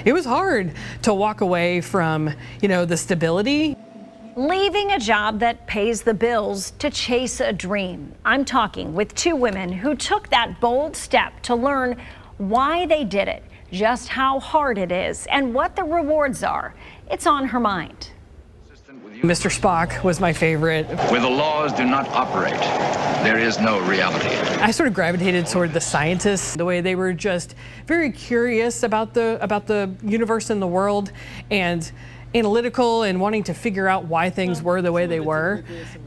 It was hard to walk away from, the stability. Leaving a job that pays the bills to chase a dream. I'm talking with two women who took that bold step to learn why they did it, just how hard it is, and what the rewards are. It's on her mind. Mr. Spock was my favorite. Where the laws do not operate, there is no reality. I sort of gravitated toward the scientists, the way they were just very curious about the universe and the world, and analytical and wanting to figure out why things were the way they were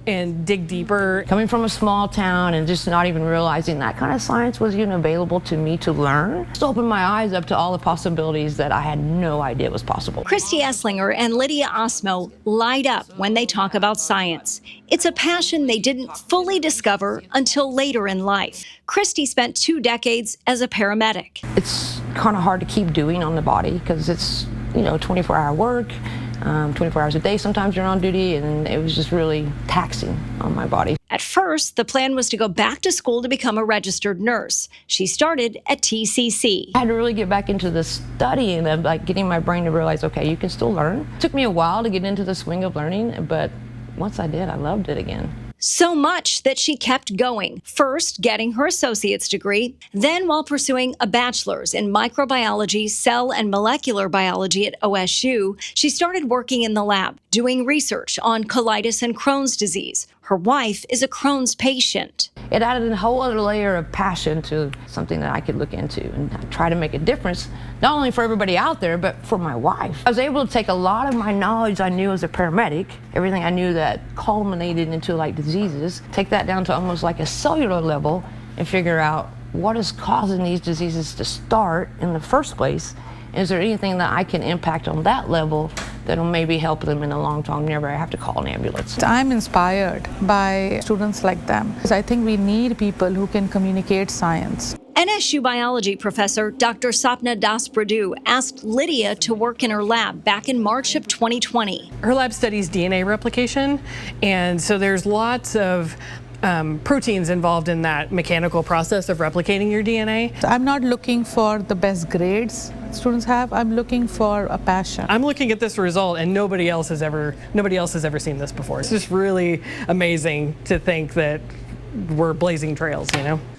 and dig deeper. Coming from a small town and just not even realizing that kind of science was even available to me to learn, just opened my eyes up to all the possibilities that I had no idea was possible. Christy Esslinger and Lydia Osmo light up when they talk about science. It's a passion they didn't fully discover until later in life. Christy spent 2 decades as a paramedic. It's kind of hard to keep doing on the body because it's 24-hour work, 24 hours a day. Sometimes you're on duty, and it was just really taxing on my body. At first, the plan was to go back to school to become a registered nurse. She started at TCC. I had to really get back into the studying of getting my brain to realize, okay, you can still learn. It took me a while to get into the swing of learning, but once I did, I loved it again. So much that she kept going, first getting her associate's degree, then while pursuing a bachelor's in microbiology, cell and molecular biology at OSU, she started working in the lab, doing research on colitis and Crohn's disease. Her wife is a Crohn's patient. It added a whole other layer of passion to something that I could look into and try to make a difference, not only for everybody out there, but for my wife. I was able to take a lot of my knowledge I knew as a paramedic, everything I knew that culminated into diseases, take that down to almost like a cellular level and figure out what is causing these diseases to start in the first place. Is there anything that I can impact on that level that'll maybe help them in the long term, never have to call an ambulance? I'm inspired by students like them. I think we need people who can communicate science. NSU biology professor Dr. Sapna Das-Pradue asked Lydia to work in her lab back in March of 2020. Her lab studies DNA replication, and so there's lots of proteins involved in that mechanical process of replicating your DNA. I'm not looking for the best grades students have. I'm looking for a passion. I'm looking at this result, and nobody else has ever seen this before. It's just really amazing to think that we're blazing trails,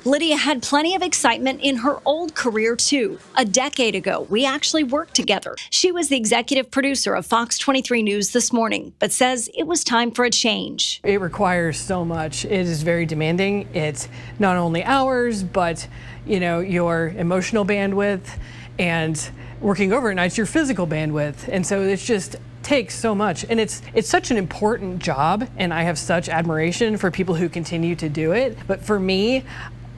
Lydia had plenty of excitement in her old career, too. A decade ago, we actually worked together. She was the executive producer of Fox 23 News This Morning, but says it was time for a change. It requires so much. It is very demanding. It's not only hours, but, your emotional bandwidth, and working overnights, your physical bandwidth. And so it's just takes so much, and it's such an important job, and I have such admiration for people who continue to do it. But for me,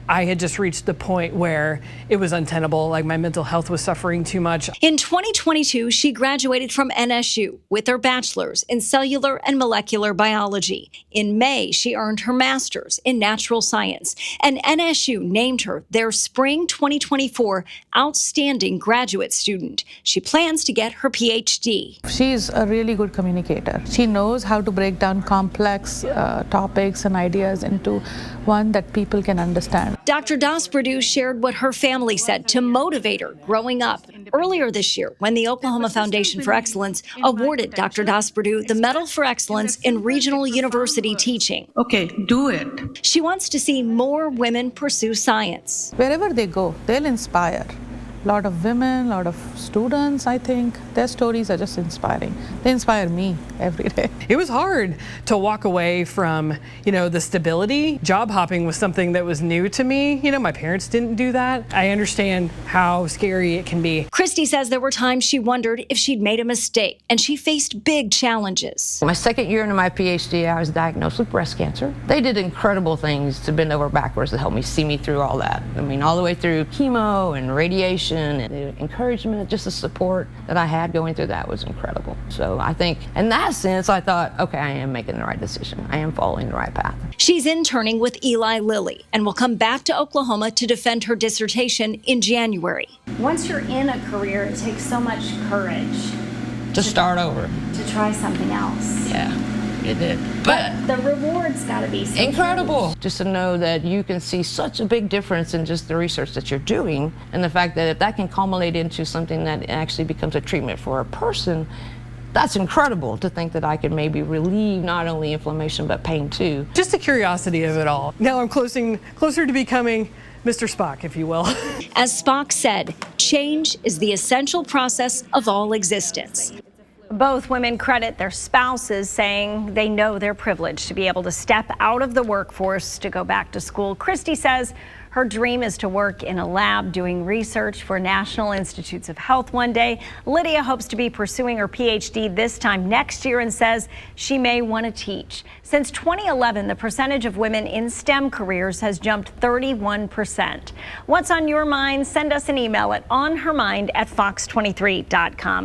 I had just reached the point where it was untenable. My mental health was suffering too much. In 2022, she graduated from NSU with her bachelor's in cellular and molecular biology. In May, she earned her master's in natural science, and NSU named her their spring 2024 outstanding graduate student. She plans to get her PhD. She's a really good communicator. She knows how to break down complex topics and ideas into one that people can understand. Dr. Das-Pradue shared what her family said to motivate her growing up. Earlier this year, when the Oklahoma Foundation for Excellence awarded Dr. Das-Pradue the Medal for Excellence in Regional University Teaching. Okay, do it. She wants to see more women pursue science. Wherever they go, they'll inspire. A lot of women, a lot of students, I think. Their stories are just inspiring. They inspire me every day. It was hard to walk away from, the stability. Job hopping was something that was new to me. My parents didn't do that. I understand how scary it can be. Christy says there were times she wondered if she'd made a mistake, and she faced big challenges. My second year into my PhD, I was diagnosed with breast cancer. They did incredible things to bend over backwards to help me see me through all that. All the way through chemo and radiation. And the encouragement, just the support that I had going through that was incredible. So I think in that sense, I thought, okay, I am making the right decision. I am following the right path. She's interning with Eli Lilly and will come back to Oklahoma to defend her dissertation in January. Once you're in a career, it takes so much courage to start over. To try something else. Yeah. It did. But The reward's got to be so incredible. Just to know that you can see such a big difference in just the research that you're doing, and the fact that if that can culminate into something that actually becomes a treatment for a person, that's incredible to think that I could maybe relieve not only inflammation but pain too. Just the curiosity of it all. Now I'm closer to becoming Mr. Spock, if you will. As Spock said, change is the essential process of all existence. Both women credit their spouses, saying they know they're privileged to be able to step out of the workforce to go back to school. Christy says her dream is to work in a lab doing research for National Institutes of Health one day. Lydia hopes to be pursuing her PhD this time next year and says she may want to teach. Since 2011, the percentage of women in STEM careers has jumped 31%. What's on your mind? Send us an email at onhermind@fox23.com.